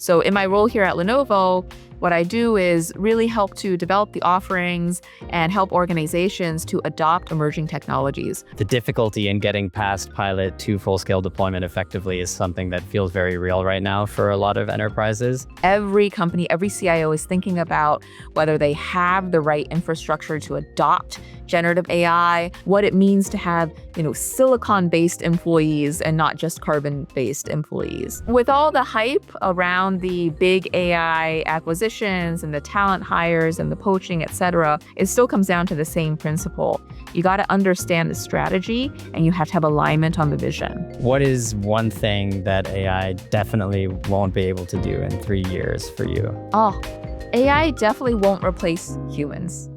So in my role here at Lenovo, what I do is really help to develop the offerings and help organizations to adopt emerging technologies. The difficulty in getting past pilot to full-scale deployment effectively is something that feels very real right now for a lot of enterprises. Every company, every CIO is thinking about whether they have the right infrastructure to adopt generative AI, what it means to have, silicon-based employees and not just carbon-based employees. With all the hype around the big AI acquisitions and the talent hires and the poaching, et cetera, it still comes down to the same principle. You got to understand the strategy and you have to have alignment on the vision. What is one thing that AI definitely won't be able to do in 3 years for you? AI definitely won't replace humans.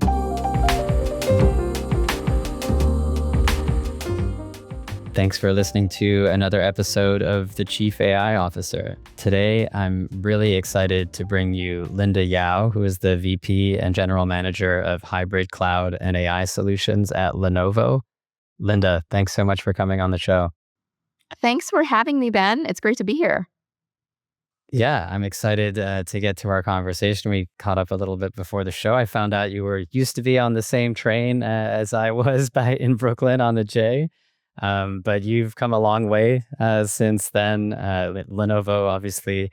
Thanks for listening to another episode of The Chief AI Officer. Today, I'm really excited to bring you Linda Yao, who is the VP and General Manager of Hybrid Cloud and AI Solutions at Lenovo. Linda, thanks so much for coming on the show. Thanks for having me, Ben. It's great to be here. Yeah, I'm excited to get to our conversation. We caught up a little bit before the show. I found out you used to be on the same train as I was back in Brooklyn on the J. But you've come a long way since then. Lenovo, obviously,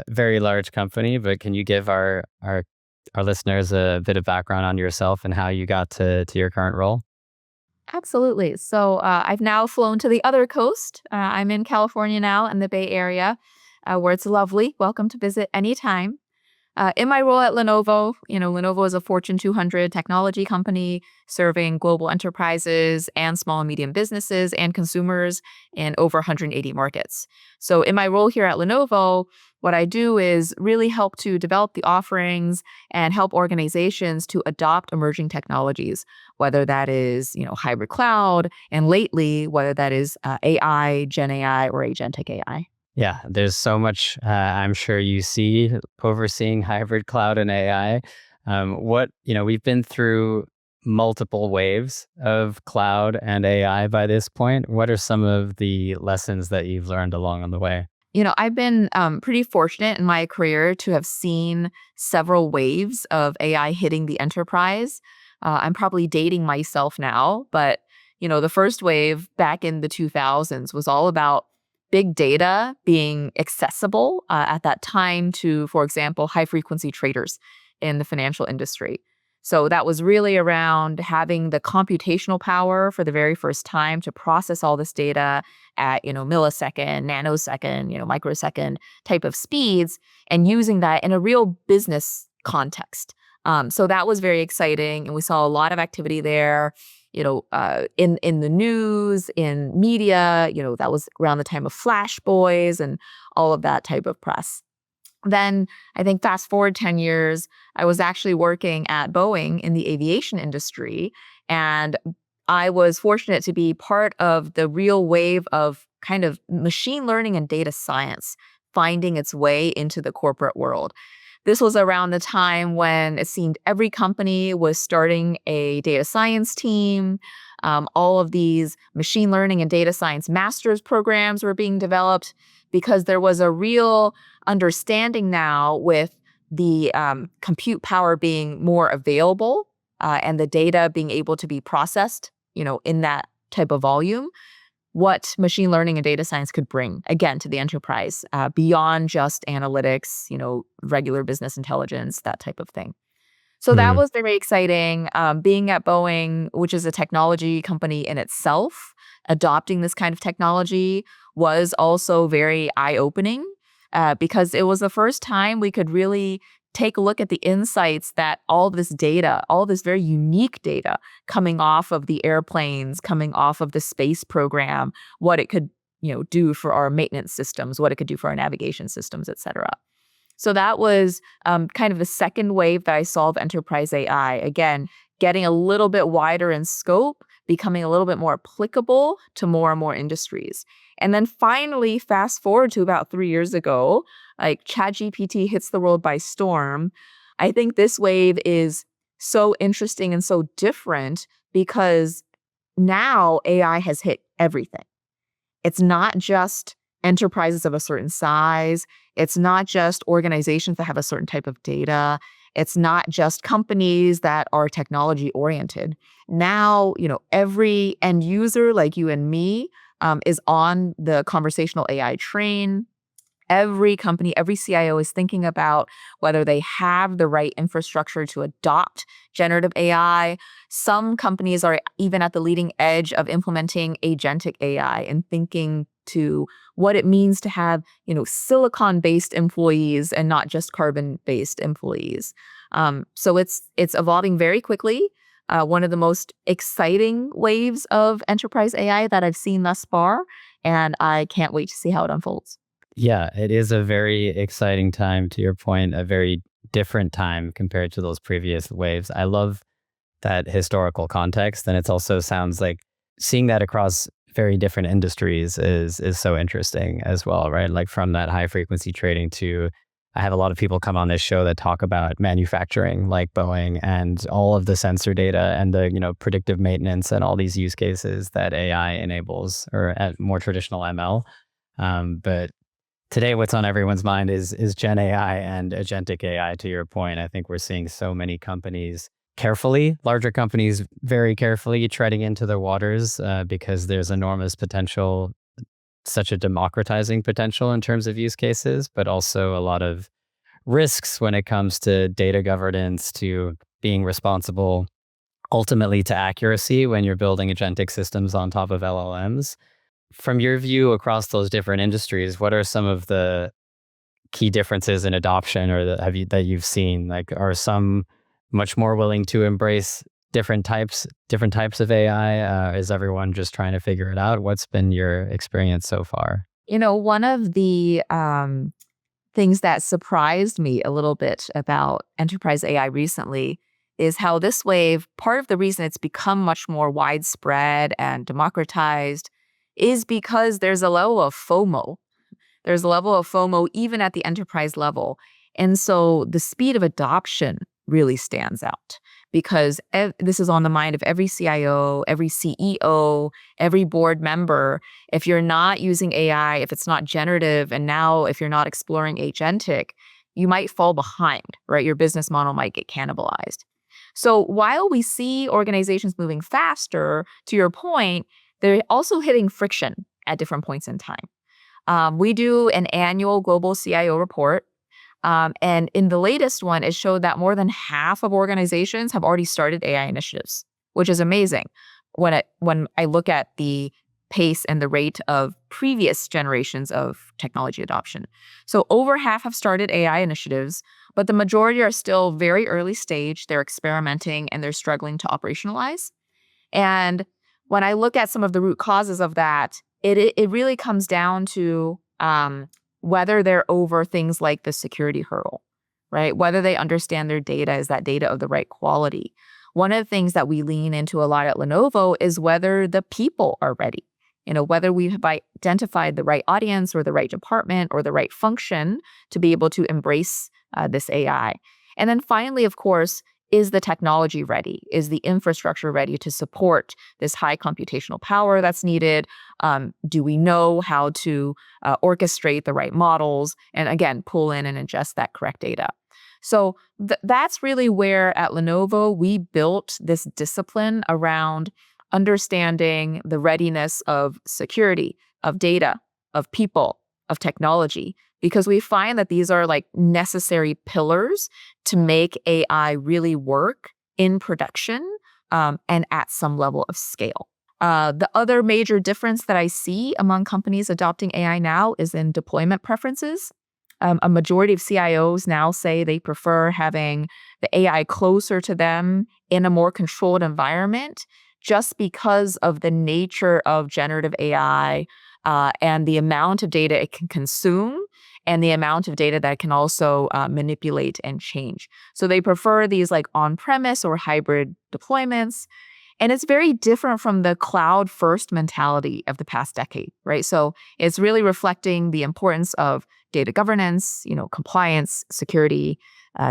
very large company. But can you give our listeners a bit of background on yourself and how you got to your current role? Absolutely. So I've now flown to the other coast. I'm in California now in the Bay Area, where it's lovely. Welcome to visit anytime. In my role at Lenovo, Lenovo is a Fortune 200 technology company serving global enterprises and small and medium businesses and consumers in over 180 markets. So in my role here at Lenovo, what I do is really help to develop the offerings and help organizations to adopt emerging technologies, whether that is, hybrid cloud, and lately, whether that is AI, Gen AI, or agentic AI. Yeah, there's so much I'm sure you see overseeing hybrid cloud and AI. We've been through multiple waves of cloud and AI by this point. What are some of the lessons that you've learned along on the way? I've been pretty fortunate in my career to have seen several waves of AI hitting the enterprise. I'm probably dating myself now, but the first wave back in the 2000s was all about big data being accessible at that time to, for example, high-frequency traders in the financial industry. So that was really around having the computational power for the very first time to process all this data at, millisecond, nanosecond, microsecond type of speeds, and using that in a real business context. So that was very exciting, and we saw a lot of activity there. In the news, in media, that was around the time of Flash Boys and all of that type of press. Then I think fast forward 10 years, I was actually working at Boeing in the aviation industry, and I was fortunate to be part of the real wave of kind of machine learning and data science finding its way into the corporate world. This was around the time when it seemed every company was starting a data science team. All of these machine learning and data science master's programs were being developed because there was a real understanding now with the compute power being more available and the data being able to be processed, in that type of volume, what machine learning and data science could bring, again, to the enterprise beyond just analytics, regular business intelligence, that type of thing. So that was very exciting. Being at Boeing, which is a technology company in itself, adopting this kind of technology was also very eye-opening because it was the first time we could really take a look at the insights that all this data, all this very unique data coming off of the airplanes, coming off of the space program, what it could, do for our maintenance systems, what it could do for our navigation systems, et cetera. So that was kind of the second wave that I saw of enterprise AI. Again, getting a little bit wider in scope, becoming a little bit more applicable to more and more industries. And then finally, fast forward to about 3 years ago, like ChatGPT hits the world by storm. I think this wave is so interesting and so different because now AI has hit everything. It's not just enterprises of a certain size. It's not just organizations that have a certain type of data. It's not just companies that are technology oriented. Now, every end user like you and me is on the conversational AI train. Every company, every CIO is thinking about whether they have the right infrastructure to adopt generative AI. Some companies are even at the leading edge of implementing agentic AI and thinking to what it means to have, silicon-based employees and not just carbon-based employees. So it's evolving very quickly. One of the most exciting waves of enterprise AI that I've seen thus far, and I can't wait to see how it unfolds. Yeah, it is a very exciting time, to your point, a very different time compared to those previous waves. I love that historical context, and it also sounds like seeing that across very different industries is so interesting as well, right? Like from that high frequency trading to I have a lot of people come on this show that talk about manufacturing like Boeing and all of the sensor data and the, predictive maintenance and all these use cases that AI enables or at more traditional ML. But today, what's on everyone's mind is Gen AI and agentic AI, to your point. I think we're seeing so many companies carefully, larger companies very carefully treading into the waters because there's enormous potential, such a democratizing potential in terms of use cases, but also a lot of risks when it comes to data governance, to being responsible, ultimately to accuracy when you're building agentic systems on top of LLMs. From your view across those different industries, what are some of the key differences in adoption or that you've seen? Like, are some much more willing to embrace different types of AI? Is everyone just trying to figure it out? What's been your experience so far? One of the things that surprised me a little bit about enterprise AI recently is how this wave, part of the reason it's become much more widespread and democratized is because there's a level of FOMO. There's a level of FOMO even at the enterprise level. And so the speed of adoption really stands out because this is on the mind of every CIO, every CEO, every board member. If you're not using AI, if it's not generative, and now if you're not exploring agentic, you might fall behind, right? Your business model might get cannibalized. So while we see organizations moving faster, to your point, they're also hitting friction at different points in time. We do an annual global CIO report. And in the latest one, it showed that more than half of organizations have already started AI initiatives, which is amazing when I look at the pace and the rate of previous generations of technology adoption. So over half have started AI initiatives, but the majority are still very early stage. They're experimenting and they're struggling to operationalize. And when I look at some of the root causes of that, it really comes down to whether they're over things like the security hurdle, right? Whether they understand their data, is that data of the right quality? One of the things that we lean into a lot at Lenovo is whether the people are ready. Whether we've identified the right audience or the right department or the right function to be able to embrace this AI. And then finally, of course, is the technology ready? Is the infrastructure ready to support this high computational power that's needed? Do we know how to orchestrate the right models and, again, pull in and ingest that correct data? So that's really where at Lenovo we built this discipline around understanding the readiness of security, of data, of people, of technology, because we find that these are like necessary pillars to make AI really work in production and at some level of scale. The other major difference that I see among companies adopting AI now is in deployment preferences. A majority of CIOs now say they prefer having the AI closer to them in a more controlled environment just because of the nature of generative AI and the amount of data it can consume and the amount of data that it can also manipulate and change. So they prefer these like on-premise or hybrid deployments. And it's very different from the cloud first mentality of the past decade, right? So it's really reflecting the importance of data governance, compliance, security,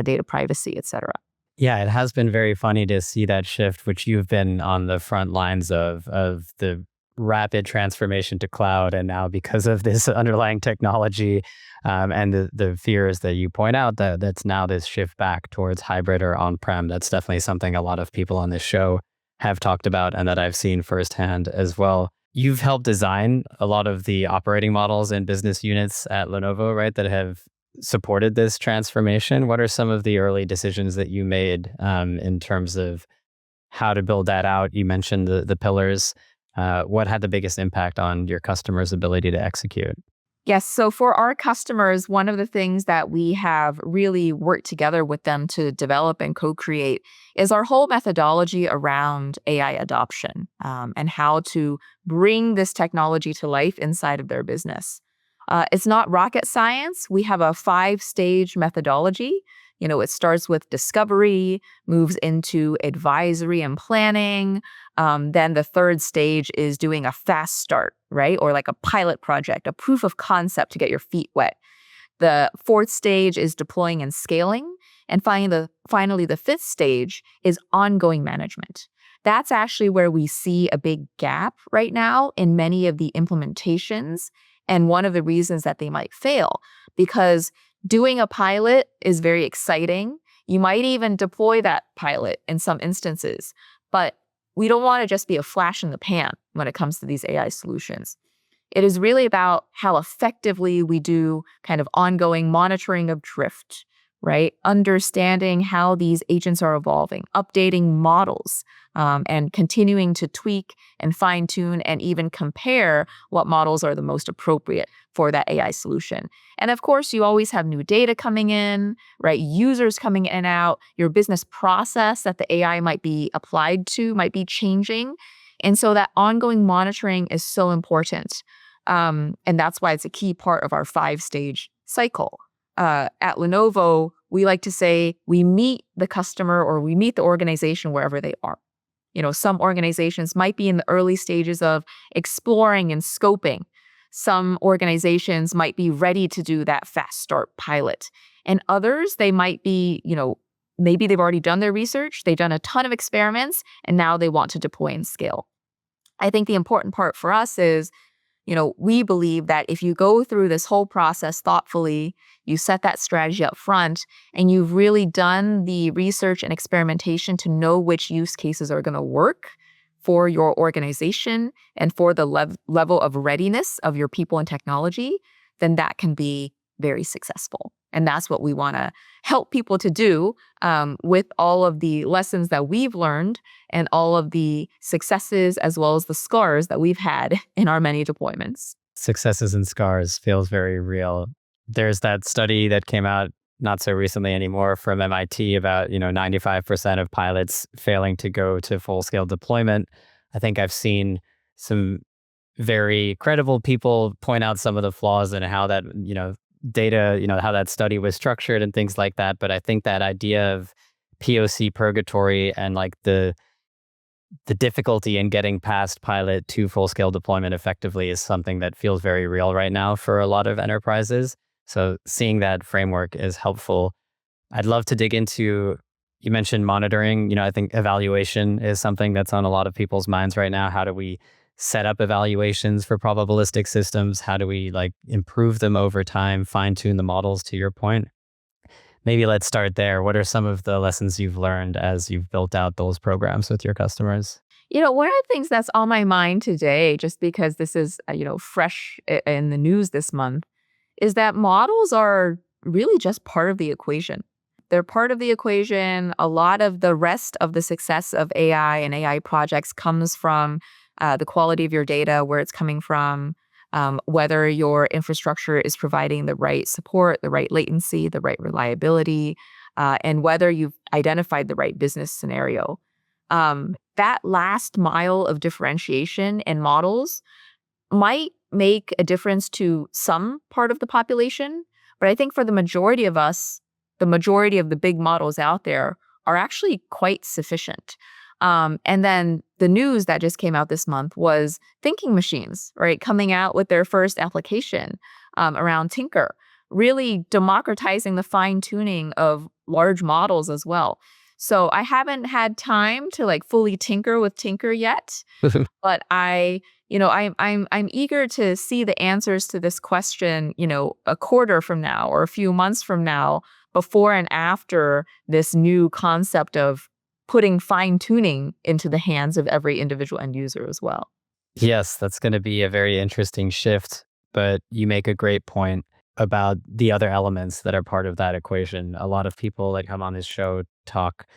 data privacy, et cetera. Yeah, it has been very funny to see that shift, which you've been on the front lines of the rapid transformation to cloud. And now because of this underlying technology and the fears that you point out, that's now this shift back towards hybrid or on-prem. That's definitely something a lot of people on this show have talked about and that I've seen firsthand as well. You've helped design a lot of the operating models and business units at Lenovo, right, that have supported this transformation. What are some of the early decisions that you made in terms of how to build that out? You mentioned the pillars. What had the biggest impact on your customers' ability to execute? Yes. So for our customers, one of the things that we have really worked together with them to develop and co-create is our whole methodology around AI adoption and how to bring this technology to life inside of their business. It's not rocket science. We have a 5-stage methodology. It starts with discovery, moves into advisory and planning. Then the third stage is doing a fast start, right? Or like a pilot project, a proof of concept to get your feet wet. The fourth stage is deploying and scaling. And finally, the fifth stage is ongoing management. That's actually where we see a big gap right now in many of the implementations. And one of the reasons that they might fail, because doing a pilot is very exciting. You might even deploy that pilot in some instances, but we don't want to just be a flash in the pan when it comes to these AI solutions. It is really about how effectively we do kind of ongoing monitoring of drift, right? Understanding how these agents are evolving, updating models, and continuing to tweak and fine tune and even compare what models are the most appropriate for that AI solution. And of course, you always have new data coming in, right? Users coming in and out. Your business process that the AI might be applied to might be changing. And so that ongoing monitoring is so important. And that's why it's a key part of our 5-stage cycle. At Lenovo, we like to say we meet the customer or we meet the organization wherever they are. Some organizations might be in the early stages of exploring and scoping. Some organizations might be ready to do that fast start pilot. And others, they might be, maybe they've already done their research, they've done a ton of experiments, and now they want to deploy and scale. I think the important part for us is we believe that if you go through this whole process thoughtfully, you set that strategy up front, and you've really done the research and experimentation to know which use cases are going to work for your organization and for the level of readiness of your people and technology, then that can be very successful. And that's what we want to help people to do with all of the lessons that we've learned and all of the successes as well as the scars that we've had in our many deployments. Successes and scars feels very real. There's that study that came out not so recently anymore from MIT about, 95% of pilots failing to go to full scale deployment. I think I've seen some very credible people point out some of the flaws in how that, data, how that study was structured and things like that. But I think that idea of POC purgatory and like the difficulty in getting past pilot to full scale deployment effectively is something that feels very real right now for a lot of enterprises. So seeing that framework is helpful. I'd love to dig into, you mentioned monitoring. I think evaluation is something that's on a lot of people's minds right now. How do we set up evaluations for probabilistic systems? How do we improve them over time, fine tune the models, to your point? Maybe let's start there. What are some of the lessons you've learned as you've built out those programs with your customers? One of the things that's on my mind today, just because this is, fresh in the news this month, is that models are really just part of the equation. They're part of the equation. A lot of the rest of the success of AI and AI projects comes from the quality of your data, where it's coming from, whether your infrastructure is providing the right support, the right latency, the right reliability, and whether you've identified the right business scenario. That last mile of differentiation in models might make a difference to some part of the population, but I think for the majority of us, the majority of the big models out there are actually quite sufficient. And then the news that just came out this month was thinking machines, right, coming out with their first application around Tinker, really democratizing the fine tuning of large models as well. So I haven't had time to like fully tinker with Tinker yet, but I'm eager to see the answers to this question, a quarter from now or a few months from now, before and after this new concept of putting fine tuning into the hands of every individual end user as well. Yes, that's going to be a very interesting shift. But you make a great point about the other elements that are part of that equation. A lot of people that come on this show talk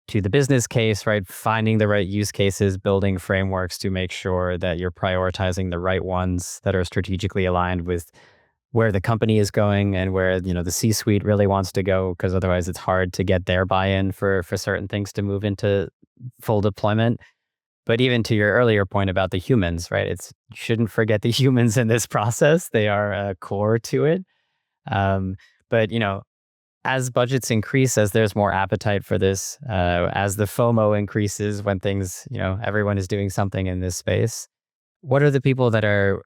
to the business case, right? Finding the right use cases, building frameworks to make sure that you're prioritizing the right ones that are strategically aligned with where the company is going and where, the C-suite really wants to go, because otherwise it's hard to get their buy-in for certain things to move into full deployment. But even to your earlier point about the humans, right? You shouldn't forget the humans in this process. They are core to it. Um, but as budgets increase, as there's more appetite for this, as the FOMO increases when things, everyone is doing something in this space, what are the people that are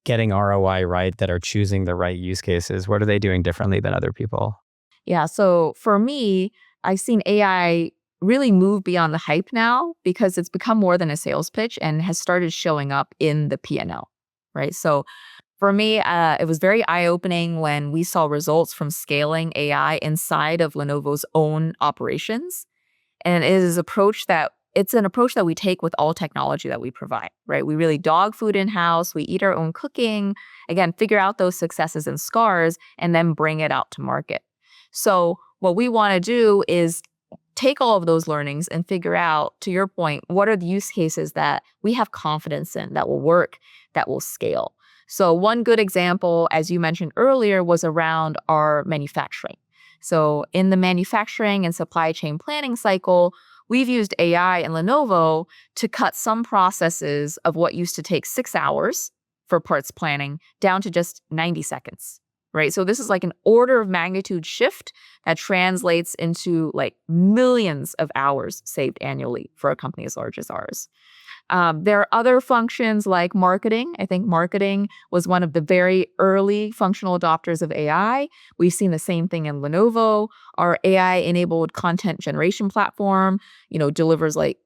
getting ROI right, that are choosing the right use cases? What are they doing differently than other people? Yeah. So for me, I've seen AI really move beyond the hype now because it's become more than a sales pitch and has started showing up in the P&L, right? So for me, it was very eye-opening when we saw results from scaling AI inside of Lenovo's own operations. And it's an approach that we take with all technology that we provide, right? We really dog food in-house, we eat our own cooking, again, figure out those successes and scars, and then bring it out to market. So what we want to do is take all of those learnings and figure out, to your point, what are the use cases that we have confidence in that will work, that will scale. So one good example, as you mentioned earlier, was around our manufacturing. So in the manufacturing and supply chain planning cycle, we've used AI and Lenovo to cut some processes of what used to take 6 hours for parts planning down to just 90 seconds, right? So this is like an order of magnitude shift that translates into like millions of hours saved annually for a company as large as ours. There are other functions like marketing. I think marketing was one of the very early functional adopters of AI. We've seen the same thing in Lenovo. Our AI-enabled content generation platform, delivers like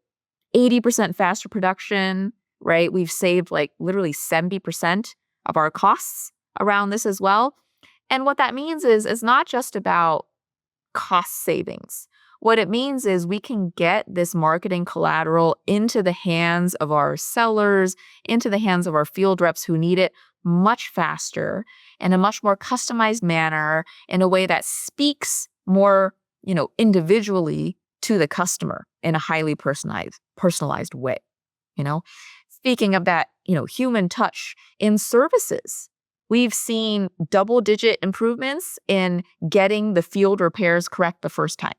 80% faster production, right? We've saved like literally 70% of our costs around this as well. And what that means is it's not just about cost savings. What it means is we can get this marketing collateral into the hands of our sellers, into the hands of our field reps who need it much faster in a much more customized manner, in a way that speaks more, individually to the customer in a highly personalized way, you know? Speaking of that, human touch in services, we've seen double-digit improvements in getting the field repairs correct the first time,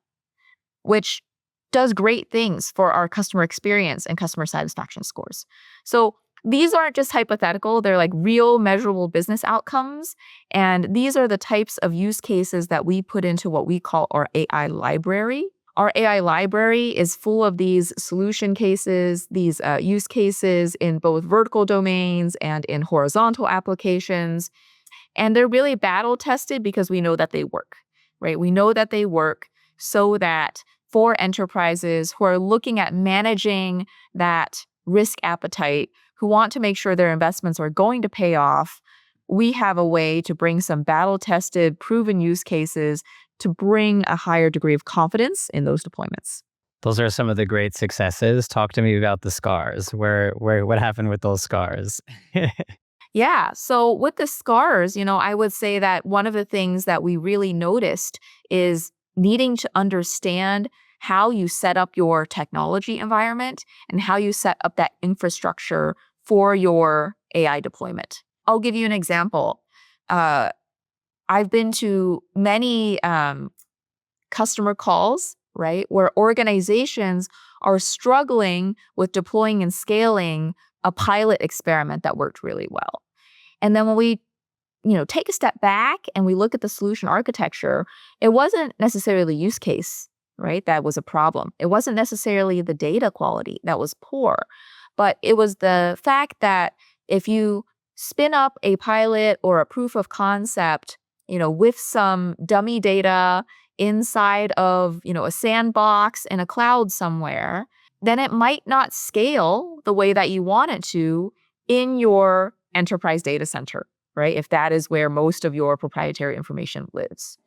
which does great things for our customer experience and customer satisfaction scores. So these aren't just hypothetical, they're like real measurable business outcomes. And these are the types of use cases that we put into what we call our AI library. Our AI library is full of these solution cases, these use cases in both vertical domains and in horizontal applications. And they're really battle tested because we know that they work, right? We know that they work so that for enterprises who are looking at managing that risk appetite, who want to make sure their investments are going to pay off, we have a way to bring some battle tested, proven use cases to bring a higher degree of confidence in those deployments. Those are some of the great successes. Talk to me about the scars. What happened with those scars? Yeah. So with the scars, I would say that one of the things that we really noticed is needing to understand how you set up your technology environment and how you set up that infrastructure for your AI deployment. I'll give you an example. Uh, I've been to many customer calls, right, where organizations are struggling with deploying and scaling a pilot experiment that worked really well. And then when we, take a step back and we look at the solution architecture, it wasn't necessarily use case, right, that was a problem. It wasn't necessarily the data quality that was poor, but it was the fact that if you spin up a pilot or a proof of concept, with some dummy data inside of, a sandbox in a cloud somewhere, then it might not scale the way that you want it to in your enterprise data center, right? If that is where most of your proprietary information lives.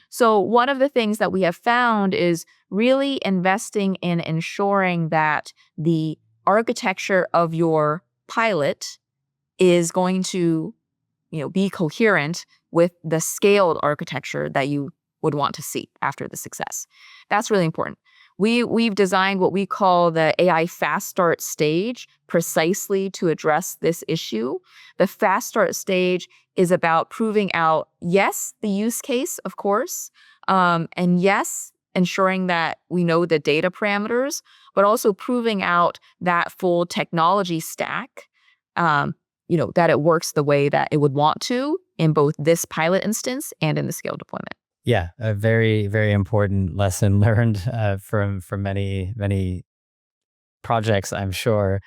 So one of the things that we have found is really investing in ensuring that the architecture of your pilot is going to, be coherent with the scaled architecture that you would want to see after the success. That's really important. We've designed what we call the AI fast start stage precisely to address this issue. The fast start stage is about proving out, yes, the use case, of course, and yes, ensuring that we know the data parameters, but also proving out that full technology stack, that it works the way that it would want to in both this pilot instance and in the scale deployment. Yeah, a very, very important lesson learned from many projects, I'm sure.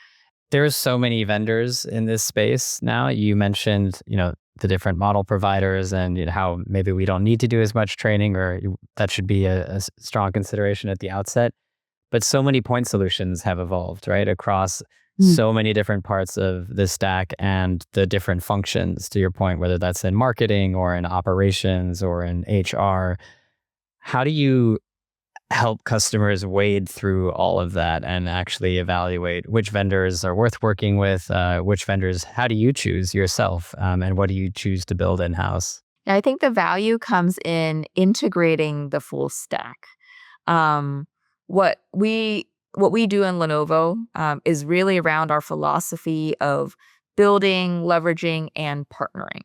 There's so many vendors in this space now. You mentioned, the different model providers and how maybe we don't need to do as much training, or that should be a strong consideration at the outset. But so many point solutions have evolved, right, across so many different parts of the stack and the different functions, to your point, whether that's in marketing or in operations or in HR. How do you help customers wade through all of that and actually evaluate which vendors are worth working with, which vendors, how do you choose yourself, and what do you choose to build in-house? I think the value comes in integrating the full stack. Um, what we do in Lenovo is really around our philosophy of building, leveraging, and partnering.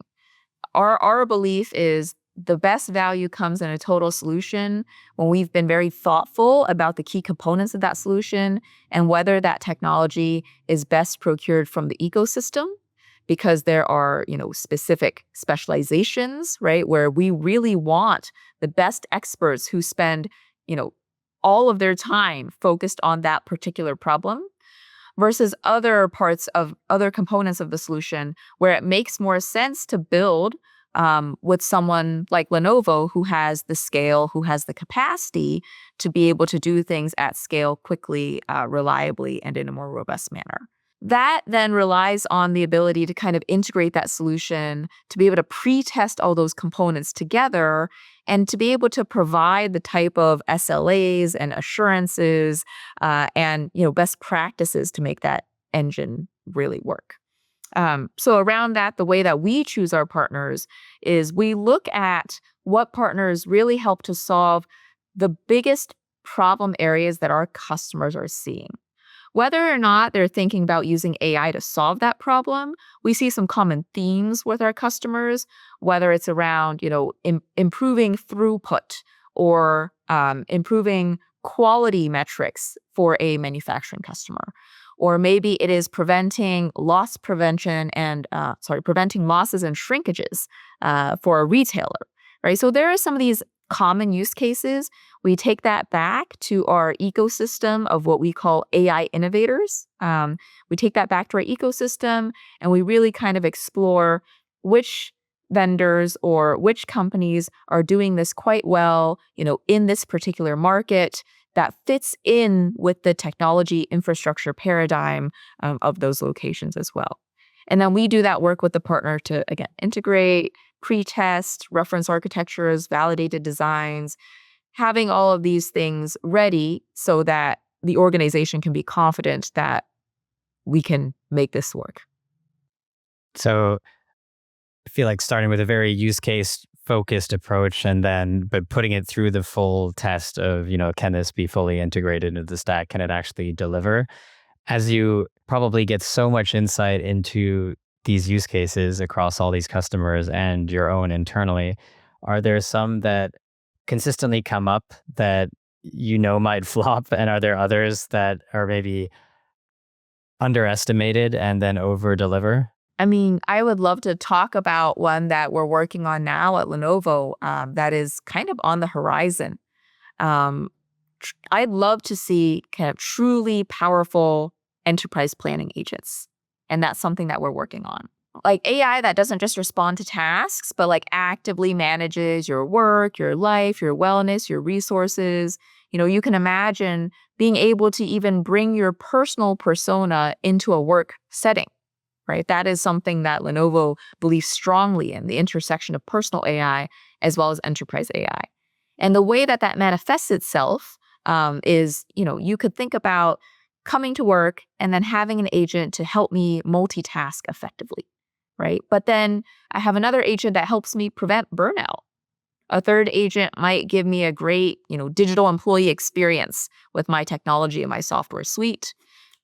Our belief is the best value comes in a total solution when we've been very thoughtful about the key components of that solution and whether that technology is best procured from the ecosystem, because there are, specific specializations, right, where we really want the best experts who spend, you know, all of their time focused on that particular problem versus other parts of other components of the solution where it makes more sense to build with someone like Lenovo who has the scale, who has the capacity to be able to do things at scale quickly, reliably, and in a more robust manner. That then relies on the ability to kind of integrate that solution, to be able to pre-test all those components together, and to be able to provide the type of SLAs and assurances and best practices to make that engine really work. So around that, the way that we choose our partners is we look at what partners really help to solve the biggest problem areas that our customers are seeing. Whether or not they're thinking about using AI to solve that problem, we see some common themes with our customers, whether it's around, improving throughput or improving quality metrics for a manufacturing customer. Or maybe it is preventing loss prevention and, preventing losses and shrinkages for a retailer, right? So there are some of these common use cases. We take that back to our ecosystem of what we call AI innovators. We take that back to our ecosystem and we really kind of explore which vendors or which companies are doing this quite well, in this particular market that fits in with the technology infrastructure paradigm of those locations as well. And then we do that work with the partner to, again, integrate, pre-test, reference architectures, validated designs, having all of these things ready so that the organization can be confident that we can make this work. So I feel like starting with a very use case focused approach and then but putting it through the full test of, can this be fully integrated into the stack? Can it actually deliver? As you probably get so much insight into these use cases across all these customers and your own internally, are there some that consistently come up that might flop? And are there others that are maybe underestimated and then over deliver? I mean, I would love to talk about one that we're working on now at Lenovo that is kind of on the horizon. Um, I'd love to see kind of truly powerful enterprise planning agents. And that's something that we're working on. like AI that doesn't just respond to tasks, but like actively manages your work, your life, your wellness, your resources. You can imagine being able to even bring your personal persona into a work setting, right? That is something that Lenovo believes strongly in, the intersection of personal AI as well as enterprise AI. And the way that that manifests itself is, you could think about coming to work and then having an agent to help me multitask effectively, right? But then I have another agent that helps me prevent burnout. A third agent might give me a great, digital employee experience with my technology and my software suite.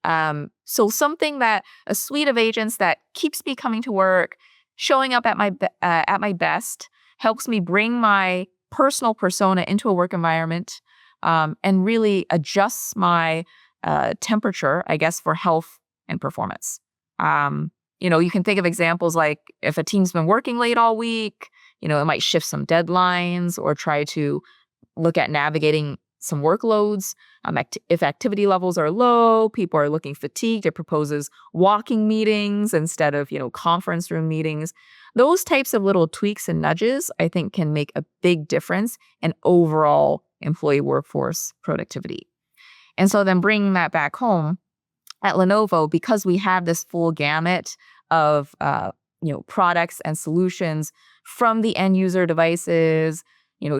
So something that a suite of agents that keeps me coming to work, showing up at my best, helps me bring my personal persona into a work environment, and really adjusts my temperature, I guess, for health and performance. You can think of examples like if a team's been working late all week, it might shift some deadlines or try to look at navigating some workloads. If activity levels are low, people are looking fatigued, it proposes walking meetings instead of, conference room meetings. Those types of little tweaks and nudges, I think, can make a big difference in overall employee workforce productivity. And so then bringing that back home, at Lenovo, because we have this full gamut of products and solutions from the end user devices,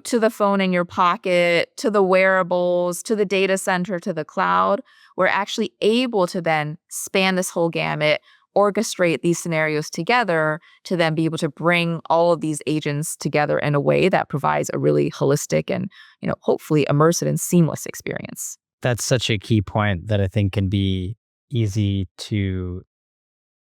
to the phone in your pocket, to the wearables, to the data center, to the cloud, we're actually able to then span this whole gamut, orchestrate these scenarios together to then be able to bring all of these agents together in a way that provides a really holistic and, hopefully immersive and seamless experience. That's such a key point that I think can be easy to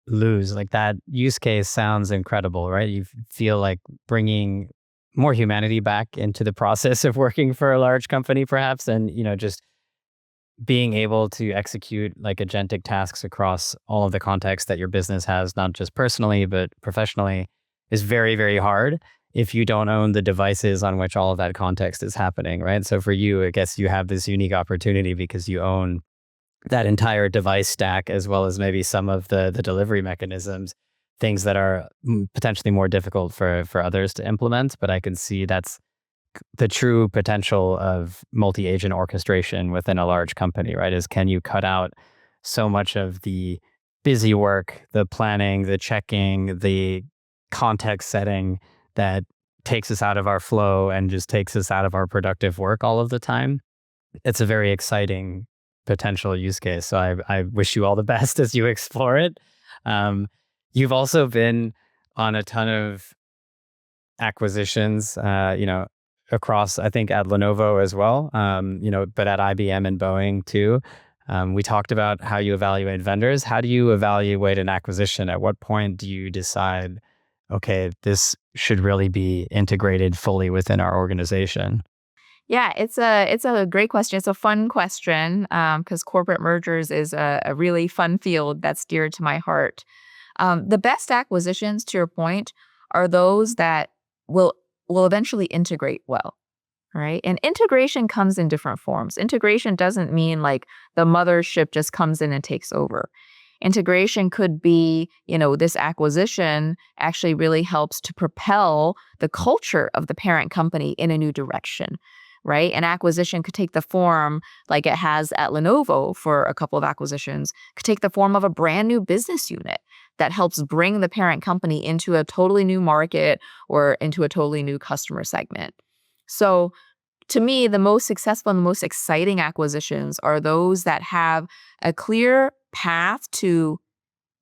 lose. Like that use case sounds incredible, right? You feel like bringing more humanity back into the process of working for a large company, perhaps, and just being able to execute like agentic tasks across all of the context that your business has, not just personally but professionally, is very, very hard if you don't own the devices on which all of that context is happening, right? So for you, I guess you have this unique opportunity because you own that entire device stack, as well as maybe some of the delivery mechanisms, things that are potentially more difficult for others to implement. But I can see that's the true potential of multi-agent orchestration within a large company, right? Is can you cut out so much of the busy work, the planning, the checking, the context setting that takes us out of our flow and just takes us out of our productive work all of the time. It's a very exciting potential use case. So I wish you all the best as you explore it. Um, you've also been on a ton of acquisitions, across, I think, at Lenovo as well, but at IBM and Boeing too. We talked about how you evaluate vendors. How do you evaluate an acquisition? At what point do you decide, okay, this should really be integrated fully within our organization? Yeah, it's a great question. It's a fun question because corporate mergers is a really fun field that's dear to my heart. The best acquisitions, to your point, are those that will will eventually integrate well, right? And integration comes in different forms. Integration doesn't mean like the mothership just comes in and takes over. Integration could be, this acquisition actually really helps to propel the culture of the parent company in a new direction, right? An acquisition could take the form like it has at Lenovo for a couple of acquisitions, could take the form of a brand new business unit that helps bring the parent company into a totally new market or into a totally new customer segment. So to me, the most successful and the most exciting acquisitions are those that have a clear path to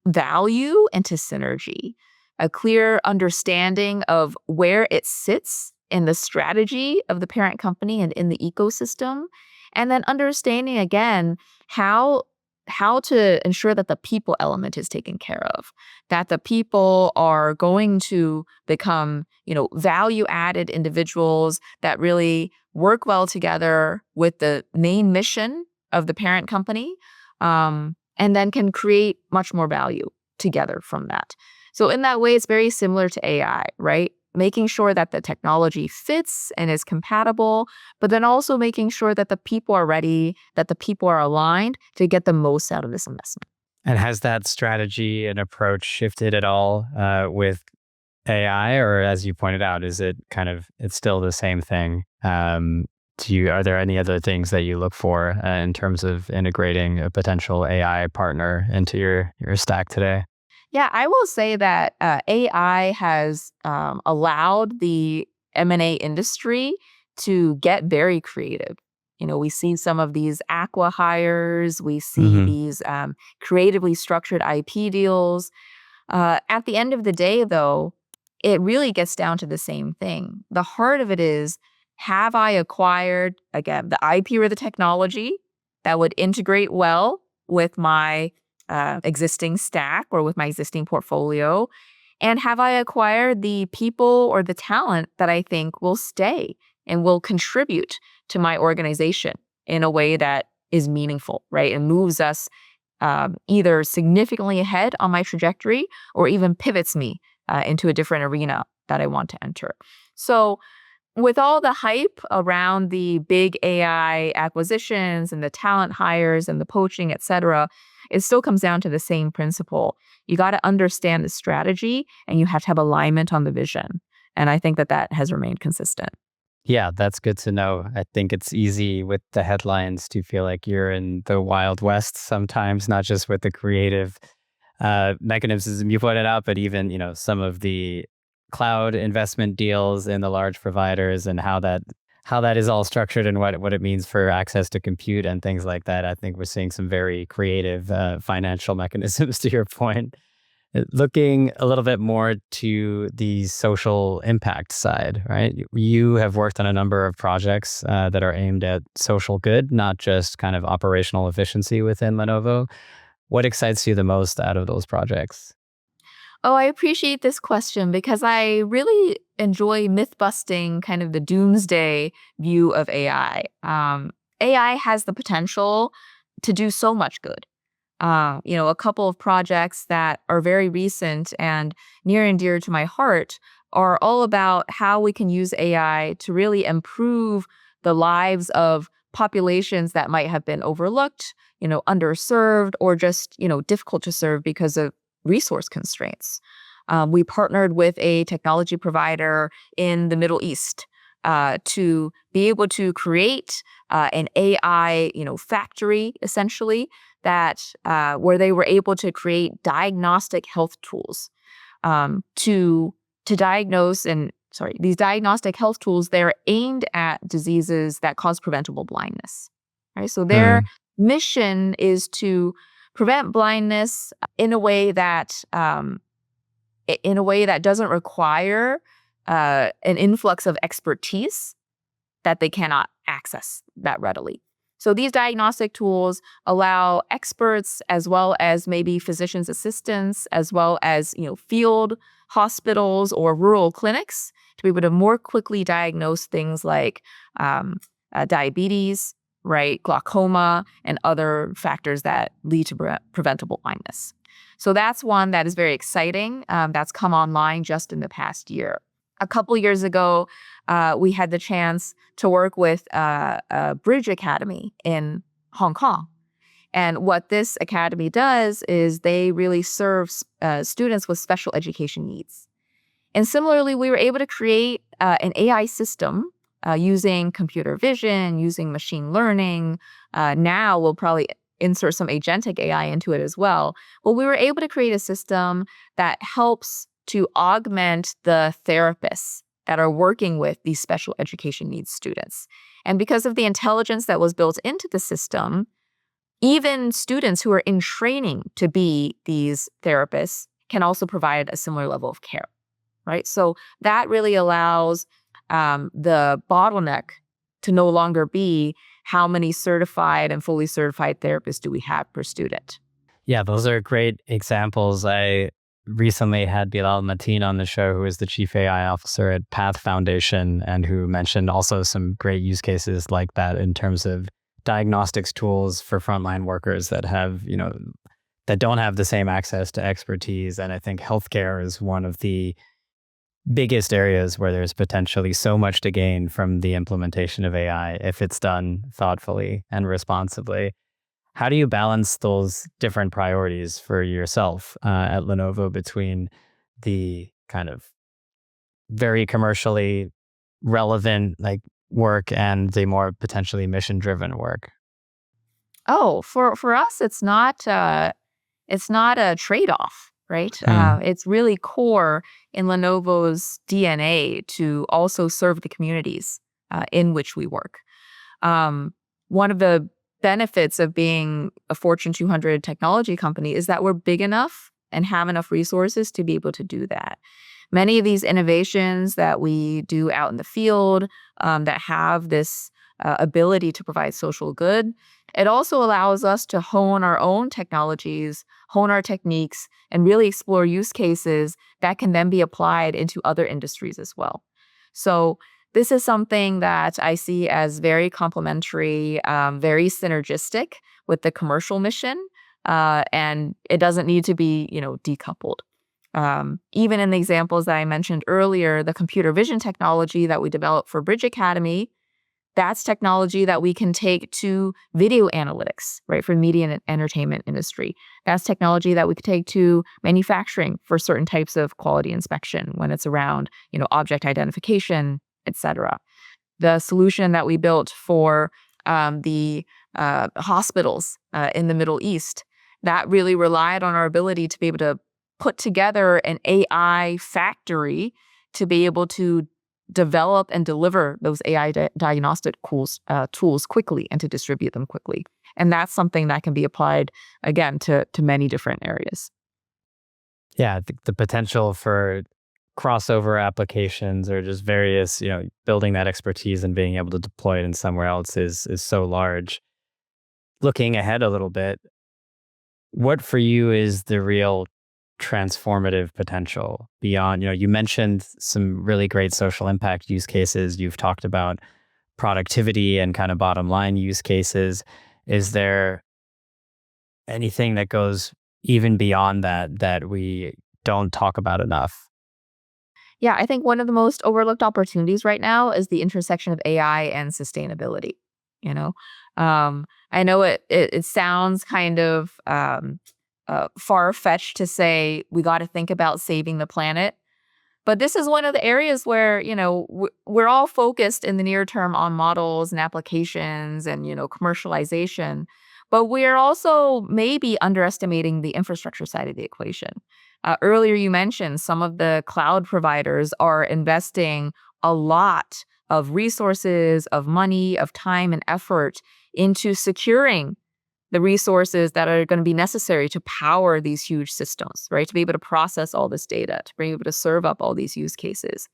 value and to synergy, a clear understanding of where it sits in the strategy of the parent company and in the ecosystem, and then understanding again how how to ensure that the people element is taken care of, that the people are going to become, value added individuals that really work well together with the main mission of the parent company, and then can create much more value together from that. So in that way, it's very similar to AI, right? Making sure that the technology fits and is compatible, but then also making sure that the people are ready, that the people are aligned to get the most out of this investment. And has that strategy and approach shifted at all with AI, or as you pointed out, is it kind of it's still the same thing? Are there any other things that you look for in terms of integrating a potential AI partner into your stack today? Yeah, I will say that AI has allowed the M&A industry to get very creative. We see some of these aqua hires, we see Hmm. these creatively structured IP deals. At the end of the day, though, it really gets down to the same thing. The heart of it is, have I acquired, again, the IP or the technology that would integrate well with my existing stack or with my existing portfolio? And have I acquired the people or the talent that I think will stay and will contribute to my organization in a way that is meaningful, right? And moves us either significantly ahead on my trajectory or even pivots me into a different arena that I want to enter. So, with all the hype around the big AI acquisitions and the talent hires and the poaching, et cetera, it still comes down to the same principle. You got to understand the strategy and you have to have alignment on the vision. And I think that that has remained consistent. Yeah, that's good to know. I think it's easy with the headlines to feel like you're in the Wild West sometimes, not just with the creative mechanisms you pointed out, but even, some of the cloud investment deals and the large providers and how that is all structured and what it means for access to compute and things like that. I think we're seeing some very creative financial mechanisms to your point. Looking a little bit more to the social impact side, right? You have worked on a number of projects that are aimed at social good, not just kind of operational efficiency within Lenovo. What excites you the most out of those projects? Oh, I appreciate this question because I really enjoy myth busting kind of the doomsday view of AI. AI has the potential to do so much good. A couple of projects that are very recent and near and dear to my heart are all about how we can use AI to really improve the lives of populations that might have been overlooked, underserved, or just, difficult to serve because of resource constraints. We partnered with a technology provider in the Middle East to be able to create an AI, factory essentially that where they were able to create diagnostic health tools to diagnose and sorry these diagnostic health tools they're aimed at diseases that cause preventable blindness, right? So their Hmm. mission is to prevent blindness in a way that doesn't require an influx of expertise that they cannot access that readily. So these diagnostic tools allow experts as well as maybe physicians assistants as well as field hospitals or rural clinics to be able to more quickly diagnose things like diabetes, right, glaucoma, and other factors that lead to preventable blindness. So that's one that is very exciting. That's come online just in the past year. A couple years ago, we had the chance to work with a Bridge Academy in Hong Kong. And what this academy does is they really serve students with special education needs. And similarly, we were able to create an AI system using computer vision, using machine learning. Now we'll probably insert some agentic AI into it as well. Well, we were able to create a system that helps to augment the therapists that are working with these special education needs students. And because of the intelligence that was built into the system, even students who are in training to be these therapists can also provide a similar level of care, right? So that really allows the bottleneck to no longer be how many certified and fully certified therapists do we have per student. Yeah, those are great examples. I recently had Bilal Mateen on the show, who is the chief AI officer at Path Foundation, and who mentioned also some great use cases like that in terms of diagnostics tools for frontline workers that that don't have the same access to expertise. And I think healthcare is one of the biggest areas where there's potentially so much to gain from the implementation of AI if it's done thoughtfully and responsibly. How do you balance those different priorities for yourself at Lenovo between the kind of very commercially relevant like work and the more potentially mission driven work? Oh, for us, it's not a trade-off, right? Hmm. It's really core in Lenovo's DNA to also serve the communities in which we work. Um, One of the benefits of being a Fortune 200 technology company is that we're big enough and have enough resources to be able to do that. Many of these innovations that we do out in the field that have this ability to provide social good, it also allows us to hone our own technologies, hone our techniques, and really explore use cases that can then be applied into other industries as well. So, this is something that I see as very complementary, very synergistic with the commercial mission, and it doesn't need to be, decoupled. Even in the examples that I mentioned earlier, the computer vision technology that we developed for Bridge Academy, that's technology that we can take to video analytics, right, for the media and entertainment industry. That's technology that we could take to manufacturing for certain types of quality inspection when it's around, object identification, etc. The solution that we built for the hospitals in the Middle East, that really relied on our ability to be able to put together an AI factory to be able to develop and deliver those AI diagnostic tools quickly and to distribute them quickly. And that's something that can be applied, again, to many different areas. Yeah, the potential for crossover applications or just various, building that expertise and being able to deploy it in somewhere else is so large. Looking ahead a little bit, what for you is the real transformative potential beyond, you mentioned some really great social impact use cases. You've talked about productivity and kind of bottom line use cases. Is there anything that goes even beyond that we don't talk about enough? Yeah, I think one of the most overlooked opportunities right now is the intersection of AI and sustainability. You know, I know it sounds kind of far fetched to say we got to think about saving the planet, but this is one of the areas where, we're all focused in the near term on models and applications and, commercialization, but we're also maybe underestimating the infrastructure side of the equation. Earlier, you mentioned some of the cloud providers are investing a lot of resources, of money, of time and effort into securing the resources that are going to be necessary to power these huge systems, right? To be able to process all this data, to be able to serve up all these use cases.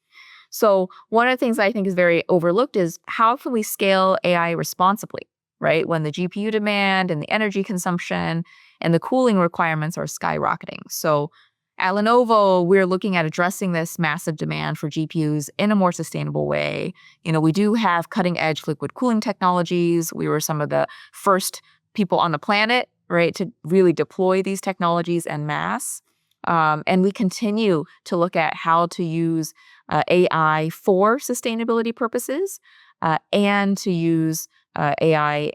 So, one of the things I think is very overlooked is how can we scale AI responsibly, right? When the GPU demand and the energy consumption and the cooling requirements are skyrocketing. So, at Lenovo, we're looking at addressing this massive demand for GPUs in a more sustainable way. We do have cutting edge liquid cooling technologies. We were some of the first people on the planet, right, to really deploy these technologies en masse. And we continue to look at how to use AI for sustainability purposes and to use AI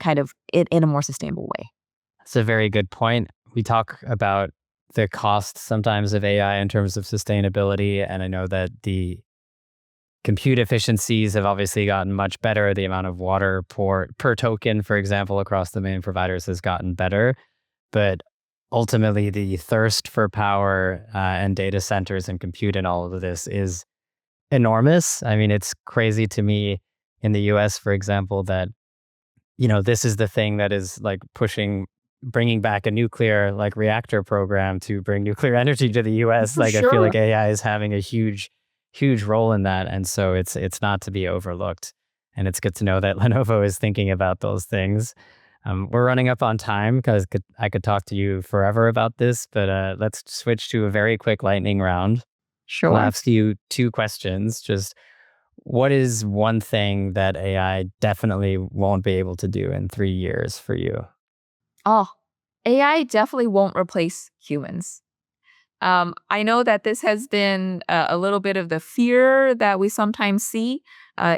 kind of in a more sustainable way. That's a very good point. We talk about the cost sometimes of AI in terms of sustainability. And I know that the compute efficiencies have obviously gotten much better. The amount of water per token, for example, across the main providers has gotten better. But ultimately, the thirst for power and data centers and compute and all of this is enormous. I mean, it's crazy to me in the US, for example, that this is the thing that is like bringing back a nuclear like reactor program to bring nuclear energy to the US. For Like I feel like sure. AI is having a huge role in that. And so it's not to be overlooked. And it's good to know that Lenovo is thinking about those things. We're running up on time because I could talk to you forever about this, but let's switch to a very quick lightning round. I'll Sure. ask you two questions. Just what is one thing that AI definitely won't be able to do in 3 years for you? Oh, AI definitely won't replace humans. I know that this has been a little bit of the fear that we sometimes see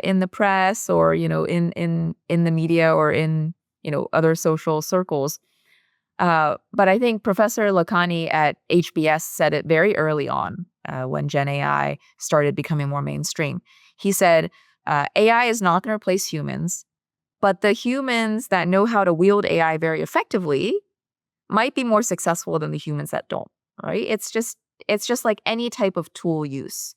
in the press or in the media or in other social circles. But I think Professor Lakhani at HBS said it very early on when Gen AI started becoming more mainstream. He said, AI is not going to replace humans, but the humans that know how to wield AI very effectively might be more successful than the humans that don't, right? It's just like any type of tool use.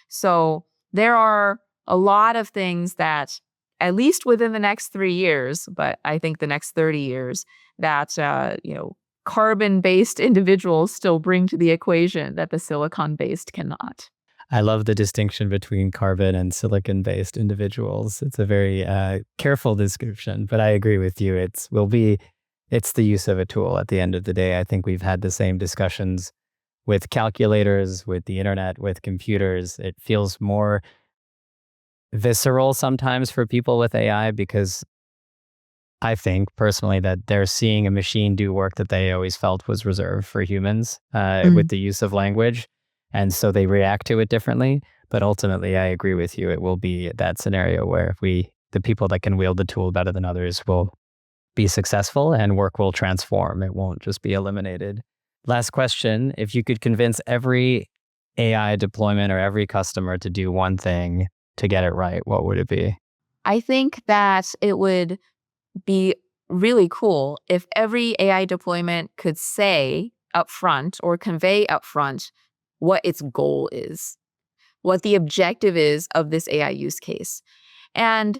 So there are a lot of things that, at least within the next 3 years, but I think the next 30 years, that carbon-based individuals still bring to the equation that the silicon-based cannot. I love the distinction between carbon and silicon-based individuals. It's a very careful description, but I agree with you. It's the use of a tool at the end of the day. I think we've had the same discussions with calculators, with the internet, with computers. It feels more visceral sometimes for people with AI because I think personally that they're seeing a machine do work that they always felt was reserved for humans with the use of language. And so they react to it differently. But ultimately, I agree with you. It will be that scenario where the people that can wield the tool better than others will be successful and work will transform. It won't just be eliminated. Last question. If you could convince every AI deployment or every customer to do one thing to get it right, what would it be? I think that it would be really cool if every AI deployment could say upfront or convey upfront what its goal is, what the objective is of this AI use case. And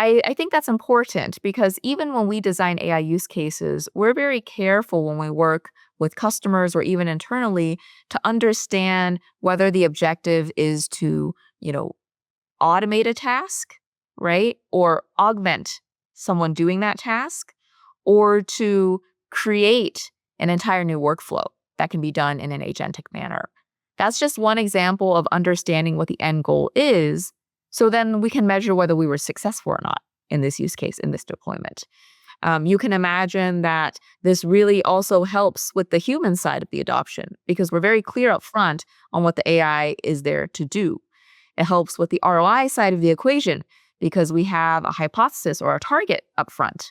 I think that's important because even when we design AI use cases, we're very careful when we work with customers or even internally to understand whether the objective is to, automate a task, right? Or augment someone doing that task, or to create an entire new workflow that can be done in an agentic manner. That's just one example of understanding what the end goal is. So then we can measure whether we were successful or not in this use case, in this deployment. You can imagine that this really also helps with the human side of the adoption because we're very clear up front on what the AI is there to do. It helps with the ROI side of the equation because we have a hypothesis or a target up front.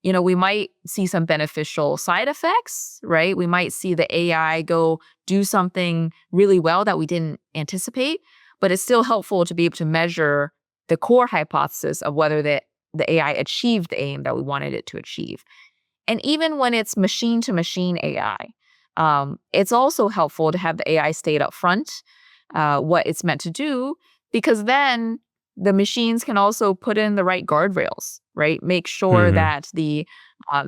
We might see some beneficial side effects, right? We might see the AI go do something really well that we didn't anticipate, but it's still helpful to be able to measure the core hypothesis of whether the AI achieved the aim that we wanted it to achieve. And even when it's machine-to-machine AI, it's also helpful to have the AI state up front what it's meant to do, because then the machines can also put in the right guardrails, right? Make sure that the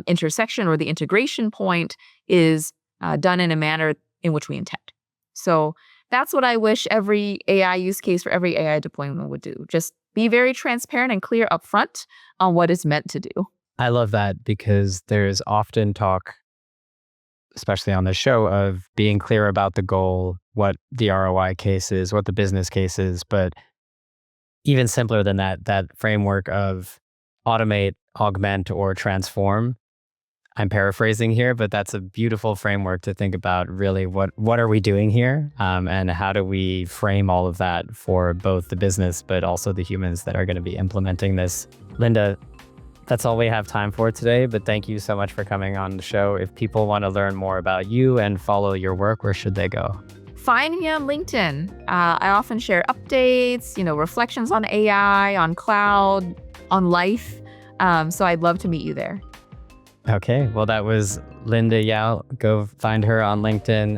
intersection or the integration point is done in a manner in which we intend. So that's what I wish every AI use case for every AI deployment would do. Just be very transparent and clear upfront on what it's meant to do. I love that because there's often talk, especially on the show, of being clear about the goal, what the ROI case is, what the business case is, but even simpler than that framework of automate, augment, or transform. I'm paraphrasing here, but that's a beautiful framework to think about really what are we doing here and how do we frame all of that for both the business, but also the humans that are going to be implementing this. Linda, that's all we have time for today, but thank you so much for coming on the show. If people want to learn more about you and follow your work, where should they go? Find me on LinkedIn. I often share updates, reflections on AI, on cloud, on life. So I'd love to meet you there. Okay, well, that was Linda Yao. Go find her on LinkedIn.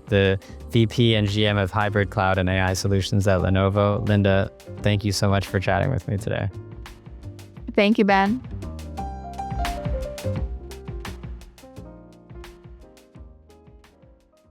The VP and GM of Hybrid Cloud and AI Solutions at Lenovo. Linda, thank you so much for chatting with me today. Thank you, Ben.